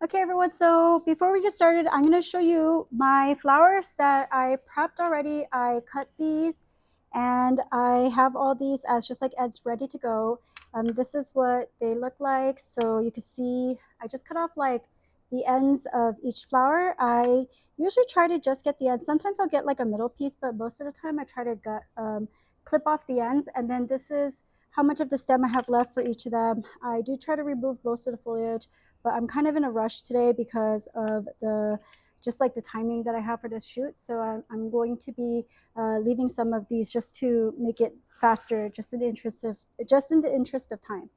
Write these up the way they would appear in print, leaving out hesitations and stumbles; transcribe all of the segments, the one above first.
Okay everyone, so before we get started, I'm going to show you my flowers that I prepped already. I cut these and I have all these as just like ends ready to go. This is what they look like. So you can see I just cut off like the ends of each flower. I usually try to just get the ends. Sometimes I'll get like a middle piece, but most of the time I try to clip off the ends. And then this is how much of the stem I have left for each of them. I do try to remove most of the foliage, but I'm kind of in a rush today because of just like the timing that I have for this shoot. So I'm going to be leaving some of these just to make it faster, just in the interest of time.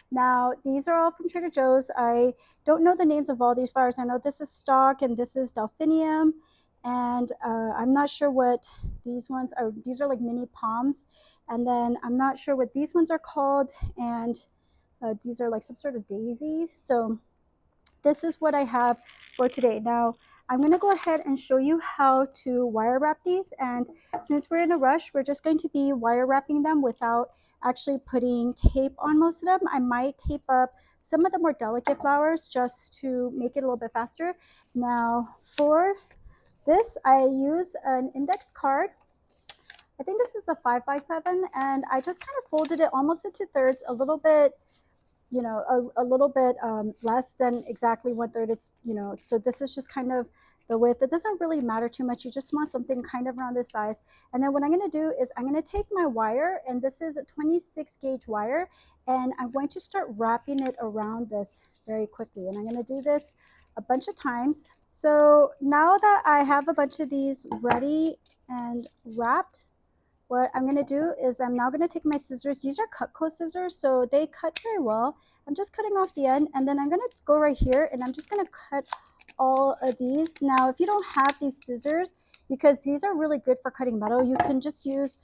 Now, these are all from Trader Joe's. I don't know the names of all these flowers. I know this is stock and this is delphinium, and I'm not sure what these ones are. These are like mini palms, and then I'm not sure what these ones are called, and these are like some sort of daisy. So this is what I have for today. Now, I'm going to go ahead and show you how to wire wrap these. And since we're in a rush, we're just going to be wire wrapping them without actually putting tape on most of them. I might tape up some of the more delicate flowers just to make it a little bit faster. Now, for this, I use an index card. I think this is a 5x7, and I just kind of folded it almost into thirds, a little bit, you know, a little bit less than exactly 1/3. It's, you know, so this is just kind of the width. It doesn't really matter too much. You just want something kind of around this size. And then what I'm going to do is I'm going to take my wire, and this is a 26 gauge wire, and I'm going to start wrapping it around this very quickly. And I'm going to do this a bunch of times. So now that I have a bunch of these ready and wrapped, what I'm going to do is I'm now going to take my scissors. These are Cutco scissors, so they cut very well. I'm just cutting off the end, and then I'm going to go right here, and I'm just going to cut all of these. Now, if you don't have these scissors, because these are really good for cutting metal, you can just use,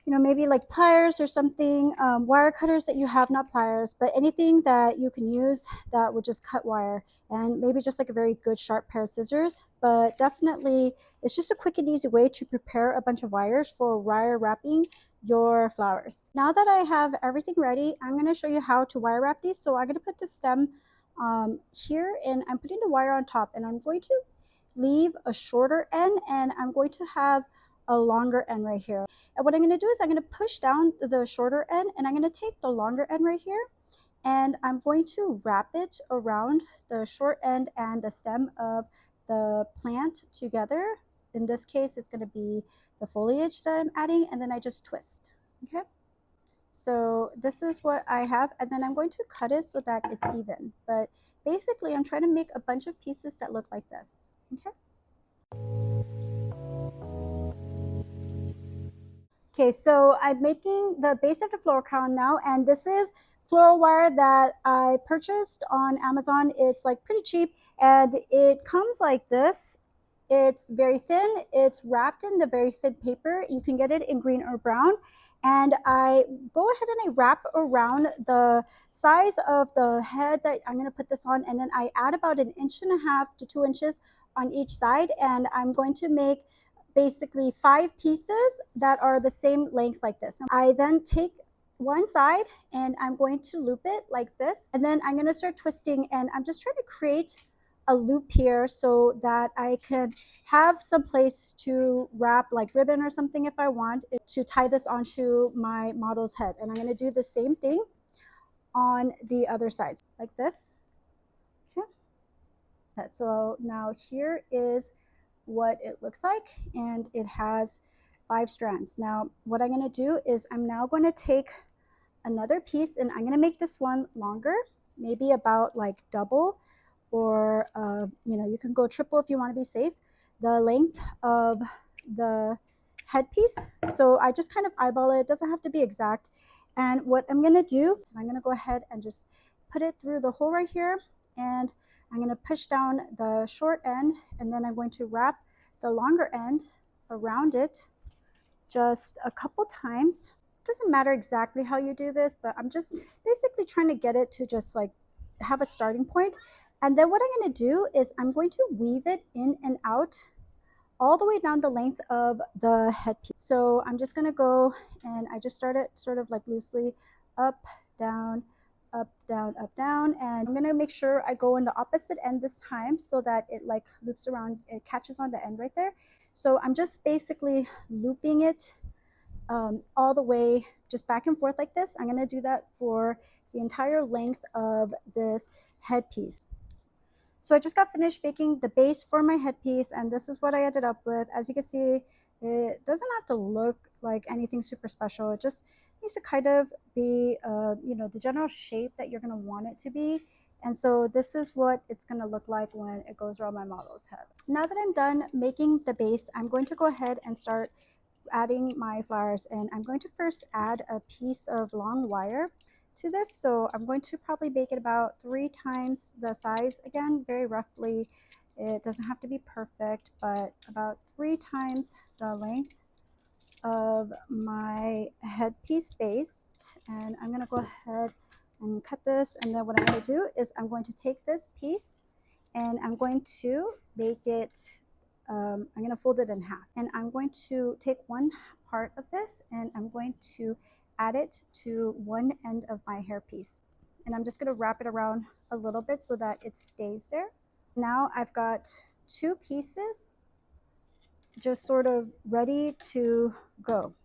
you know, maybe like pliers or something, wire cutters that you have, not pliers, but anything that you can use that would just cut wire, and maybe just like a very good sharp pair of scissors. But definitely, it's just a quick and easy way to prepare a bunch of wires for wire wrapping your flowers. Now that I have everything ready, I'm going to show you how to wire wrap these. So I'm going to put the stem here, and I'm putting the wire on top, and I'm going to leave a shorter end, and I'm going to have a longer end right here. And what I'm going to do is I'm going to push down the shorter end, and I'm going to take the longer end right here, and I'm going to wrap it around the short end and the stem of the plant together. In this case, it's going to be the foliage that I'm adding, and then I just twist. Okay, so this is what I have, and then I'm going to cut it so that it's even. But basically, I'm trying to make a bunch of pieces that look like this. Okay. Okay, so I'm making the base of the floral crown now, and this is floral wire that I purchased on Amazon. It's like pretty cheap, and it comes like this. It's very thin. It's wrapped in the very thin paper. You can get it in green or brown. And I go ahead and I wrap around the size of the head that I'm going to put this on, and then I add about 1.5 to 2 inches on each side, and I'm going to make basically 5 pieces that are the same length like this. I then take one side and I'm going to loop it like this, and then I'm going to start twisting, and I'm just trying to create a loop here so that I could have some place to wrap like ribbon or something if I want to tie this onto my model's head. And I'm going to do the same thing on the other side like this. Okay. So now here is what it looks like, and it has 5 strands. Now what I'm going to do is I'm now going to take another piece, and I'm going to make this one longer, maybe about like double, or you know, you can go triple if you want to be safe, the length of the headpiece. So I just kind of eyeball it. It doesn't have to be exact. And what I'm going to do is I'm going to go ahead and just put it through the hole right here, and I'm going to push down the short end, and then I'm going to wrap the longer end around it just a couple times. It doesn't matter exactly how you do this, but I'm just basically trying to get it to just like have a starting point. And then what I'm going to do is I'm going to weave it in and out all the way down the length of the headpiece. So I'm just going to go, and I just start it sort of like loosely up, down, up, down. And I'm gonna make sure I go in the opposite end this time so that it like loops around, it catches on the end right there. So I'm just basically looping it all the way just back and forth like this. I'm gonna do that for the entire length of this headpiece. So I just got finished making the base for my headpiece, and this is what I ended up with. As you can see, it doesn't have to look like anything super special. It just needs to kind of be, you know, the general shape that you're going to want it to be. And so this is what it's going to look like when it goes around my model's head. Now that I'm done making the base, I'm going to go ahead and start adding my flowers, and I'm going to first add a piece of long wire to this. So I'm going to probably make it about 3 times the size, again very roughly. It doesn't have to be perfect, but about 3 times the length of my headpiece base. And I'm going to go ahead and cut this, and then what I'm going to do is I'm going to take this piece and I'm going to make it, I'm going to fold it in half, and I'm going to take one part of this and I'm going to add it to one end of my hairpiece, and I'm just going to wrap it around a little bit so that it stays there. Now I've got 2 pieces just sort of ready to go,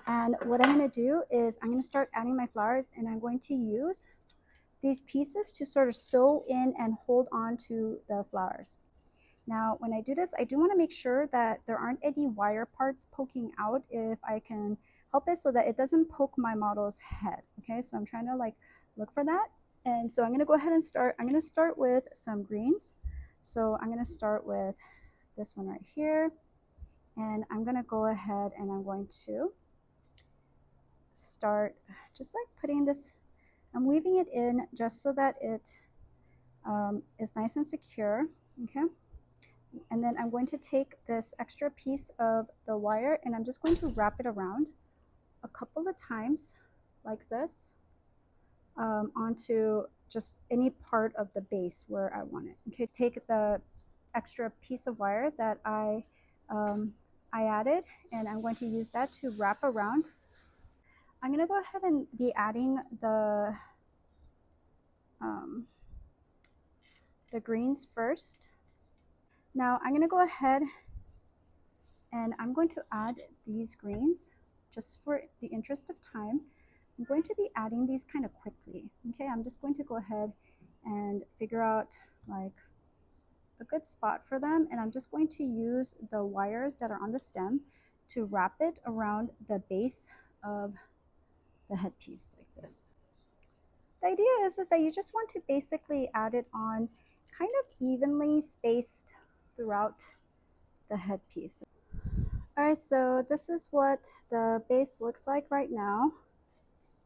and what I'm going to do is I'm going to start adding my flowers, and I'm going to use these pieces to sort of sew in and hold on to the flowers. Now, when I do this, I do want to make sure that there aren't any wire parts poking out if I can help it, so that it doesn't poke my model's head. Okay, so I'm trying to like look for that. And so I'm going to go ahead and start. I'm going to start with some greens. So I'm going to start with this one right here. And I'm going to go ahead and I'm going to start just like putting this, I'm weaving it in just so that it is nice and secure. Okay. And then I'm going to take this extra piece of the wire and I'm just going to wrap it around a couple of times like this onto just any part of the base where I want it. Okay, take the extra piece of wire that I added, and I'm going to use that to wrap around. I'm going to go ahead and be adding the greens first. Now I'm going to go ahead and I'm going to add these greens just for the interest of time. I'm going to be adding these kind of quickly. Okay, I'm just going to go ahead and figure out like a good spot for them, and I'm just going to use the wires that are on the stem to wrap it around the base of the headpiece like this. The idea is that you just want to basically add it on kind of evenly spaced throughout the headpiece. All right, so this is what the base looks like right now,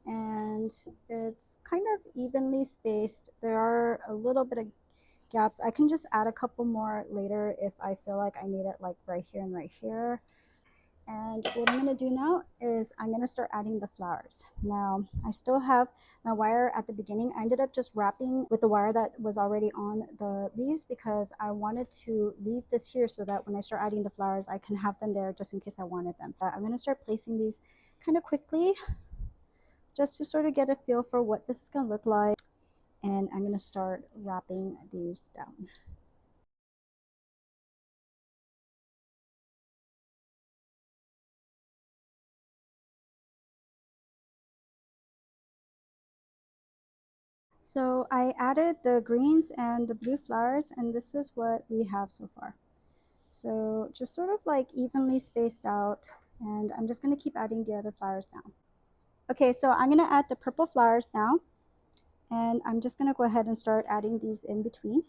and it's kind of evenly spaced. There are a little bit of gaps. I can just add a couple more later if I feel like I need it, like right here and right here. And what I'm going to do now is I'm going to start adding the flowers. Now, I still have my wire at the beginning. I ended up just wrapping with the wire that was already on the leaves because I wanted to leave this here so that when I start adding the flowers, I can have them there just in case I wanted them. I'm going to start placing these kind of quickly just to sort of get a feel for what this is going to look like. And I'm going to start wrapping these down. So I added the greens and the blue flowers, and this is what we have so far. So just sort of like evenly spaced out, and I'm just going to keep adding the other flowers now. Okay, so I'm going to add the purple flowers now, and I'm just going to go ahead and start adding these in between.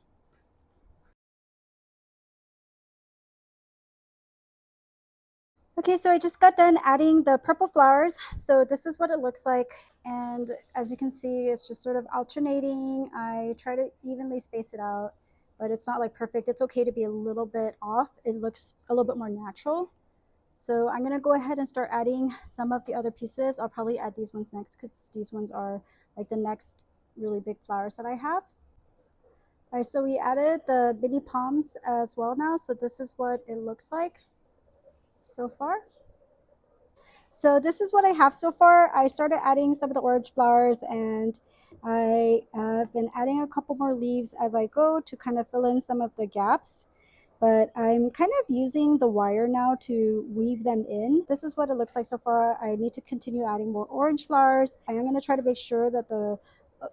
Okay, so I just got done adding the purple flowers. So this is what it looks like. And as you can see, it's just sort of alternating. I try to evenly space it out, but it's not like perfect. It's okay to be a little bit off. It looks a little bit more natural. So I'm gonna go ahead and start adding some of the other pieces. I'll probably add these ones next because these ones are like the next really big flowers that I have. All right, so we added the mini palms as well now. So this is what it looks like so far. So this is what I have so far. I started adding some of the orange flowers, and I have been adding a couple more leaves as I go to kind of fill in some of the gaps, but I'm kind of using the wire now to weave them in. This is what it looks like so far. I need to continue adding more orange flowers. I am going to try to make sure that the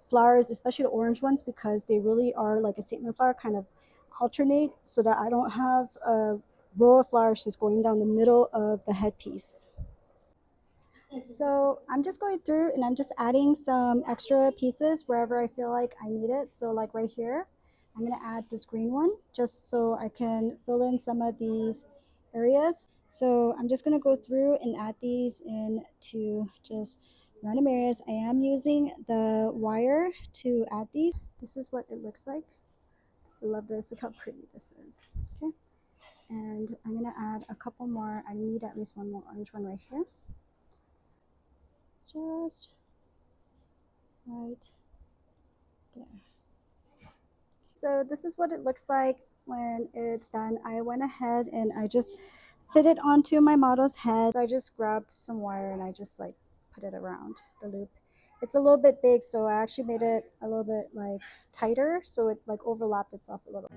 flowers, especially the orange ones, because they really are like a statement flower, kind of alternate so that I don't have a row of flowers just going down the middle of the headpiece. So I'm just going through and I'm just adding some extra pieces wherever I feel like I need it. So like right here, I'm going to add this green one just so I can fill in some of these areas. So I'm just going to go through and add these into just random areas. I am using the wire to add these. This is what it looks like. I love this. Look how pretty this is. Okay. And I'm going to add a couple more. I need at least one more orange one right here. Just right there. So this is what it looks like when it's done. I went ahead and I just fit it onto my model's head. I just grabbed some wire and I just like put it around the loop. It's a little bit big, so I actually made it a little bit like tighter so it like overlapped itself a little.